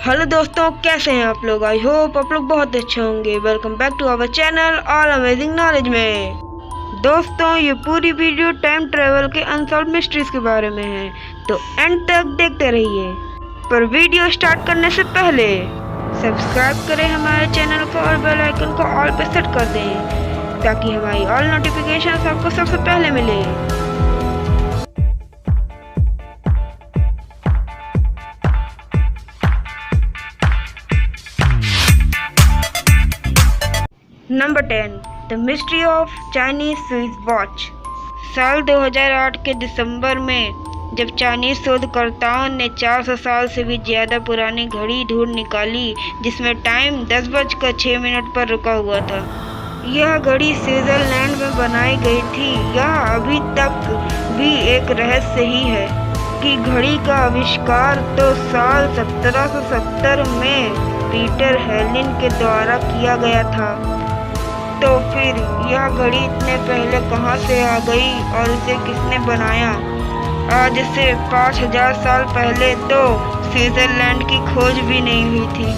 Hello दोस्तों, कैसे हैं आप लोग। आई होप आप लोग बहुत अच्छे होंगे। Welcome back to our channel all amazing knowledge में। दोस्तों, ये पूरी वीडियो टाइम ट्रेवल के अनसॉल्व मिस्ट्रीज के बारे में है, तो एंड तक देखते रहिए। पर वीडियो स्टार्ट करने से पहले सब्सक्राइब करें हमारे चैनल को और बेल आइकन को ऑल पे सेट कर दें, ताकि हमारी ऑल नोटिफिकेशन आपको सबसे पहले मिले। Number 10, the mystery of Chinese Swiss watch. साल 2008 के दिसंबर में जब चाइनीज शोधकर्ताओं ने 400 साल से भी ज़्यादा पुरानी घड़ी ढूंढ निकाली, जिसमें टाइम 10:06 पर रुका हुआ था। यह घड़ी स्विट्जरलैंड में बनाई गई थी। यह अभी तक भी एक रहस्य ही है कि घड़ी का आविष्कार तो साल 1770 में पीटर हेलिन के द्वारा किया गया था। तो फिर यह घड़ी इतने पहले कहां से आ गई और इसे किसने बनाया? आज से 5000 साल पहले तो स्विट्जरलैंड की खोज भी नहीं हुई थी,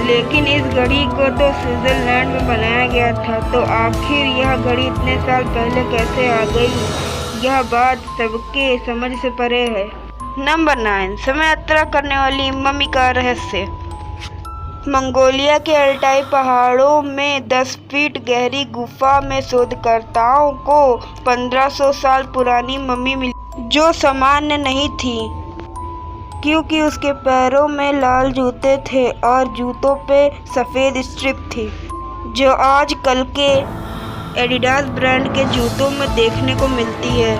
लेकिन इस घड़ी को तो स्विट्जरलैंड में बनाया गया था। तो आखिर यह घड़ी इतने साल पहले कैसे आ गई? यह बात सबके समझ से परे है। नंबर 9, समय यात्रा करने वाली मम्मी का रहस्य। मंगोलिया के अल्टाई पहाड़ों में 10 फीट गहरी गुफा में शोधकर्ताओं को 1500 साल पुरानी मम्मी मिली, जो सामान्य नहीं थी, क्योंकि उसके पैरों में लाल जूते थे और जूतों पे सफ़ेद स्ट्रिप थी, जो आजकल के एडिडास ब्रांड के जूतों में देखने को मिलती है।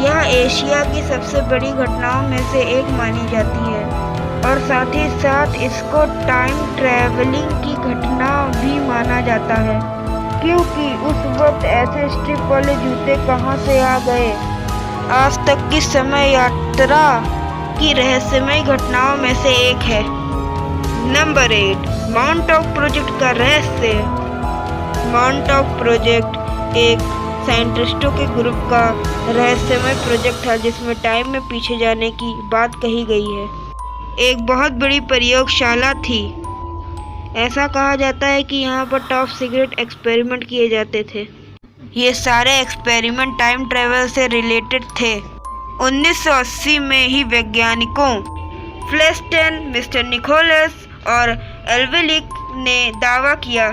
यह एशिया की सबसे बड़ी घटनाओं में से एक मानी जाती है और साथ ही साथ इसको टाइम ट्रैवलिंग की घटना भी माना जाता है, क्योंकि उस वक्त ऐसे स्ट्रिप वाले जूते कहां से आ गए। आज तक की समय यात्रा की रहस्यमय घटनाओं में से एक है। नंबर 8, माउंट ऑफ प्रोजेक्ट का रहस्य। माउंट ऑफ प्रोजेक्ट एक साइंटिस्टों के ग्रुप का रहस्यमय प्रोजेक्ट था, जिसमें टाइम में पीछे जाने की बात कही गई है। एक बहुत बड़ी प्रयोगशाला थी। ऐसा कहा जाता है कि यहाँ पर टॉप सीक्रेट एक्सपेरिमेंट किए जाते थे। ये सारे एक्सपेरिमेंट टाइम ट्रेवल से रिलेटेड थे। 1980 में ही वैज्ञानिकों फ्लेस्टन, मिस्टर निकोलस और एल्वेलिक ने दावा किया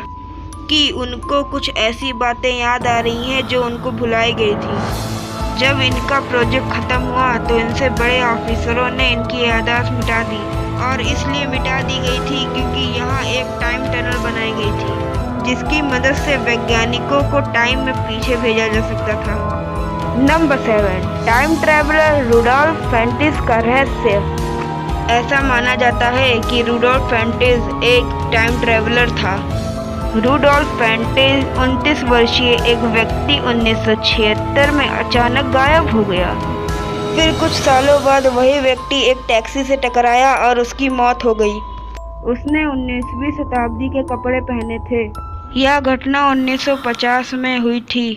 कि उनको कुछ ऐसी बातें याद आ रही हैं जो उनको भुलाई गई थी। जब इनका प्रोजेक्ट खत्म हुआ तो इनसे बड़े ऑफिसरों ने इनकी याददाश्त मिटा दी, और इसलिए मिटा दी गई थी क्योंकि यहाँ एक टाइम टनल बनाई गई थी, जिसकी मदद से वैज्ञानिकों को टाइम में पीछे भेजा जा सकता था। नंबर 7, टाइम ट्रैवलर रुडोल्फ फैंटिस का रहस्य। ऐसा माना जाता है कि रुडोल्फ फैंटिस एक टाइम ट्रैवलर था। रुडोल्फ फैंटिस 29 वर्षीय एक व्यक्ति 1976 में अचानक गायब हो गया। फिर कुछ सालों बाद वही व्यक्ति एक टैक्सी से टकराया और उसकी मौत हो गई। उसने 19वीं शताब्दी के कपड़े पहने थे। यह घटना 1950 में हुई थी।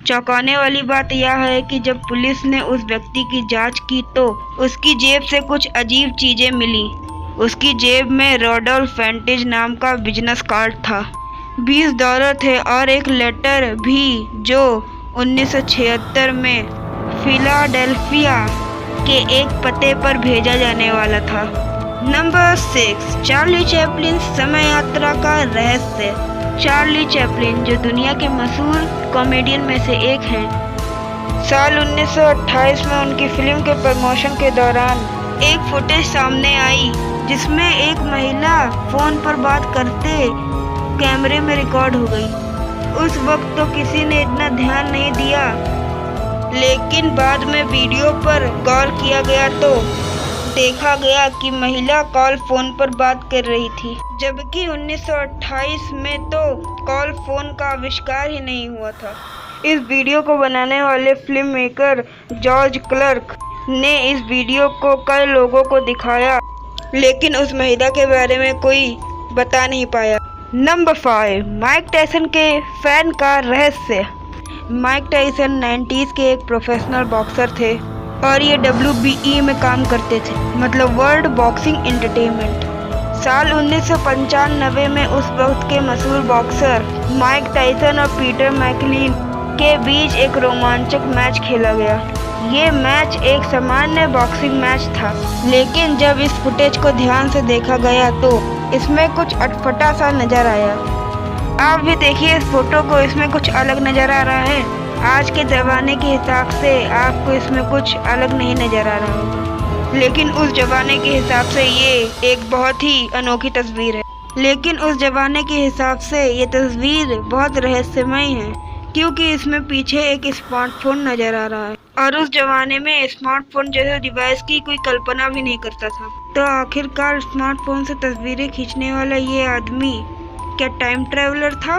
चौंकाने वाली बात यह है कि जब पुलिस ने उस व्यक्ति की जांच की तो उसकी जेब से कुछ अजीब चीजें मिली। उसकी जेब में रुडोल्फ फैंटिस नाम का बिजनेस कार्ड था, $20 थे और एक लेटर भी, जो 1976 में फिलाडेल्फिया के एक पते पर भेजा जाने वाला था। नंबर 6, चार्ली चैपलिन समय यात्रा का रहस्य। चार्ली चैपलिन, जो दुनिया के मशहूर कॉमेडियन में से एक हैं, साल 1928 में उनकी फिल्म के प्रमोशन के दौरान एक फुटेज सामने आई जिसमें एक महिला फोन पर बात करते कैमरे में रिकॉर्ड हो गई। उस वक्त तो किसी ने इतना ध्यान नहीं दिया, लेकिन बाद में वीडियो पर गौर किया गया तो देखा गया कि महिला कॉल फोन पर बात कर रही थी, जबकि 1928 में तो कॉल फोन का आविष्कार ही नहीं हुआ था। इस वीडियो को बनाने वाले फिल्म मेकर जॉर्ज क्लर्क ने इस वीडियो को कई लोगों को दिखाया, लेकिन उस महिला के बारे में कोई बता नहीं पाया। नंबर 5, माइक टायसन के फैन का रहस्य। माइक टायसन 90s के एक प्रोफेशनल बॉक्सर थे। और ये WBE में काम करते थे, मतलब वर्ल्ड बॉक्सिंग एंटरटेनमेंट। साल 1995 में उस वक्त के मशहूर बॉक्सर माइक टायसन और पीटर मैकलिन के बीच एक रोमांचक मैच खेला गया। ये मैच एक सामान्य बॉक्सिंग मैच था, लेकिन जब इस फुटेज को ध्यान से देखा गया तो इसमें कुछ अटपटा सा नजर आया। आप भी देखिए इस फोटो को, इसमें कुछ अलग नजर आ रहा है। आज के ज़माने के हिसाब से आपको इसमें कुछ अलग नहीं नजर आ रहा होगा, लेकिन उस ज़माने के हिसाब से ये एक बहुत ही अनोखी तस्वीर है। लेकिन उस ज़माने के हिसाब से ये तस्वीर बहुत रहस्यमय है, क्योंकि इसमें पीछे एक स्मार्टफोन नजर आ रहा है, और उस ज़माने में स्मार्टफोन जैसे डिवाइस की कोई कल्पना भी नहीं करता था। तो आखिरकार स्मार्टफोन से तस्वीरें खींचने वाला ये आदमी क्या टाइम ट्रैवलर था?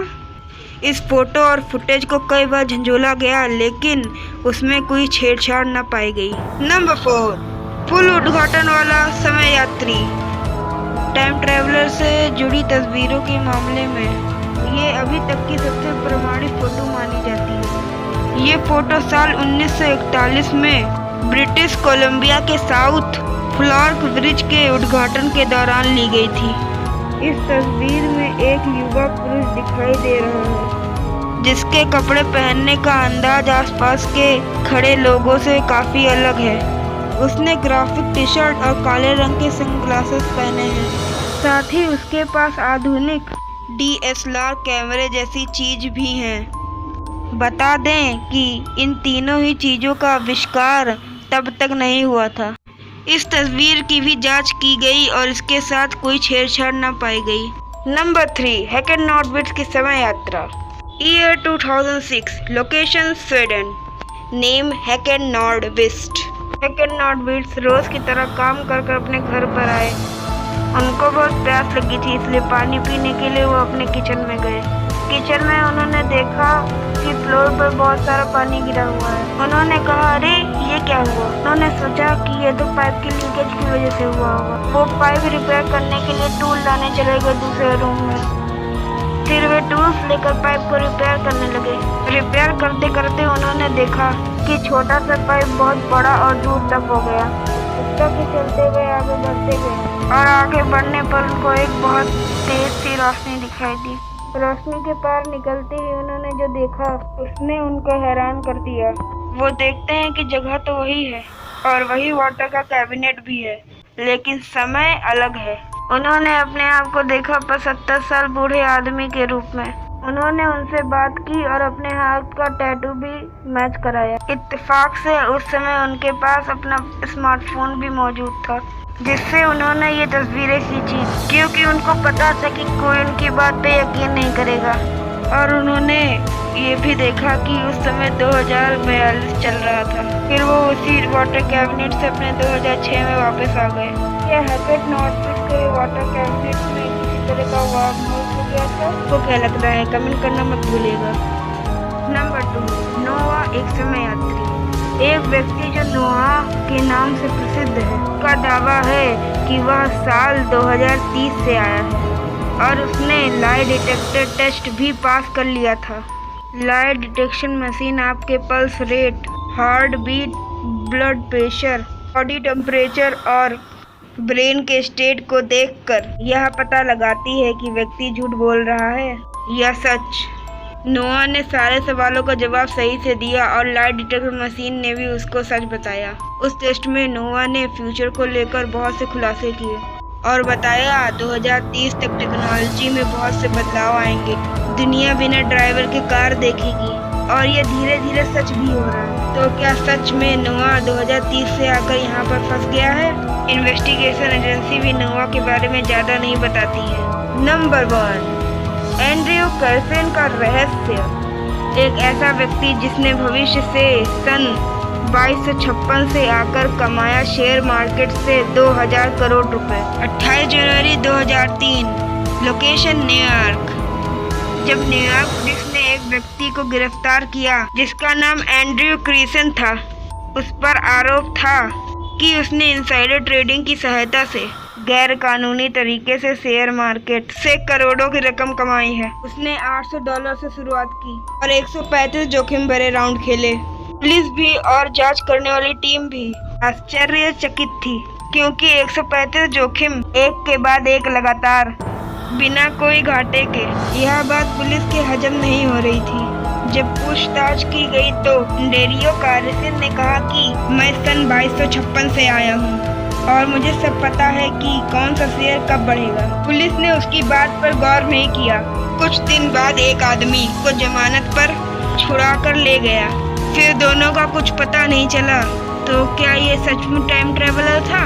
इस फोटो और फुटेज को कई बार झंझोला गया, लेकिन उसमें कोई छेड़छाड़ न पाई गई। नंबर 4, फुल उद्घाटन वाला समय यात्री। टाइम ट्रैवलर से जुड़ी तस्वीरों के मामले में ये अभी तक की सबसे प्रमाणिक फोटो मानी जाती है। ये फोटो साल 1941 में ब्रिटिश कोलंबिया के साउथ फ्लार्क ब्रिज के उद्घाटन के दौरान ली गई थी। इस तस्वीर में एक युवा पुरुष दिखाई दे रहा है, जिसके कपड़े पहनने का अंदाज आसपास के खड़े लोगों से काफी अलग है। उसने ग्राफिक टी शर्ट और काले रंग के सनग्लासेस पहने हैं। साथ ही उसके पास आधुनिक DSLR कैमरे जैसी चीज भी हैं। बता दें कि इन तीनों ही चीजों का आविष्कार तब तक नहीं हुआ था। इस तस्वीर की भी जांच की गई और इसके साथ कोई छेड़छाड़ न पाई गई। नंबर 3, हैकेन नॉर्डविट्स की समय यात्रा। Year 2006, location Sweden, name Hakan Nordqvist. Hakan Nordqvist रोज की तरह काम कर अपने घर पर आए। उनको बहुत प्यास लगी थी, इसलिए पानी पीने के लिए वो अपने किचन में गए। किचन में उन्होंने देखा कि फ्लोर पर बहुत सारा पानी गिरा हुआ है। उन्होंने कहा, अरे ये क्या हुआ? उन्होंने सोचा कि ये तो पाइप की लीकेज की वजह से हुआ होगा। वो पाइप रिपेयर करने के लिए टूल लाने चले गए दूसरे रूम में। फिर वे टूल्स लेकर पाइप को रिपेयर करने लगे। रिपेयर करते करते उन्होंने देखा कि छोटा सा पाइप बहुत बड़ा और दूर तक हो गया। उसका कि चलते हुए आगे बढ़ते गए, और आगे बढ़ने पर उनको एक बहुत तेज सी रोशनी दिखाई दी। रोशनी के पार निकलते ही उन्होंने जो देखा उसने उनको हैरान कर दिया। वो देखते हैं कि जगह तो वही है और वही वाटर का कैबिनेट भी है, लेकिन समय अलग है। उन्होंने अपने आप को देखा 75 साल बूढ़े आदमी के रूप में। उन्होंने उनसे बात की और अपने हाथ का टैटू भी मैच कराया। इत्तेफाक से उस समय उनके पास अपना स्मार्टफोन भी मौजूद था, जिससे उन्होंने ये तस्वीरें खींची, क्योंकि उनको पता था कि कोई उनकी बात पे यकीन नहीं करेगा। और उन्होंने ये भी देखा कि उस समय 2042 चल रहा था। फिर वो उसी वाटर कैबिनेट से अपने 2006 में वापस आ गए। क्या हैकेन नॉर्डविट्स के वाटर कैबिनेट में किसी तरह का वार्म हो गया था? आपको क्या लगता है? कमेंट करना मत भूलिएगा। नंबर 2, नोआ एक समय यात्री। एक व्यक्ति जो नोआ के नाम से प्रसिद्ध है, का दावा है कि वह साल 2030 से आया है और उसने लाई डिटेक्टर टेस्ट भी पास कर लिया था। लाई डिटेक्शन मशीन आपके pulse rate, heart beat, blood pressure, body temperature और ब्रेन के स्टेट को देखकर यह पता लगाती है कि व्यक्ति झूठ बोल रहा है या सच। नोआ ने सारे सवालों का जवाब सही से दिया और लाई डिटेक्टर मशीन ने भी उसको सच बताया। उस टेस्ट में नोआ ने फ्यूचर को लेकर बहुत से खुलासे किए और बताया 2030 तक टेक्नोलॉजी में बहुत से बदलाव आएंगे। दुनिया बिना ड्राइवर के कार देखेगी और ये धीरे धीरे सच भी हो रहा है। तो क्या सच में नोआ 2030 से आकर यहाँ पर फंस गया है? इन्वेस्टिगेशन एजेंसी भी नोआ के बारे में ज्यादा नहीं बताती है। नंबर 1, एंड्रयू कैल्फिन का रहस्य। एक ऐसा व्यक्ति जिसने भविष्य से सन 2256 से आकर कमाया शेयर मार्केट से 2000 करोड़ रुपए। 28 जनवरी 2003, लोकेशन न्यूयॉर्क। जब न्यूयॉर्क पुलिस ने एक व्यक्ति को गिरफ्तार किया जिसका नाम एंड्रयू क्रिसन था, उस पर आरोप था कि उसने इनसाइडर ट्रेडिंग की सहायता से गैर कानूनी तरीके से शेयर मार्केट से करोड़ों की रकम कमाई है। उसने $800 से शुरुआत की और 135 जोखिम भरे राउंड खेले। पुलिस भी और जांच करने वाली टीम भी आश्चर्यचकित थी, क्योंकि 135 जोखिम एक के बाद एक लगातार बिना कोई घाटे के। यह बात पुलिस के हजम नहीं हो रही थी। जब पूछताछ की गई तो डेरियो कार्सन ने कहा कि मैं सन 2256 से आया हूँ और मुझे सब पता है कि कौन सा शेयर कब बढ़ेगा। पुलिस ने उसकी बात पर गौर नहीं किया। कुछ दिन बाद एक आदमी को जमानत पर छुड़ा कर ले गया। फिर दोनों का कुछ पता नहीं चला। तो क्या ये सचमुच टाइम ट्रेवलर था?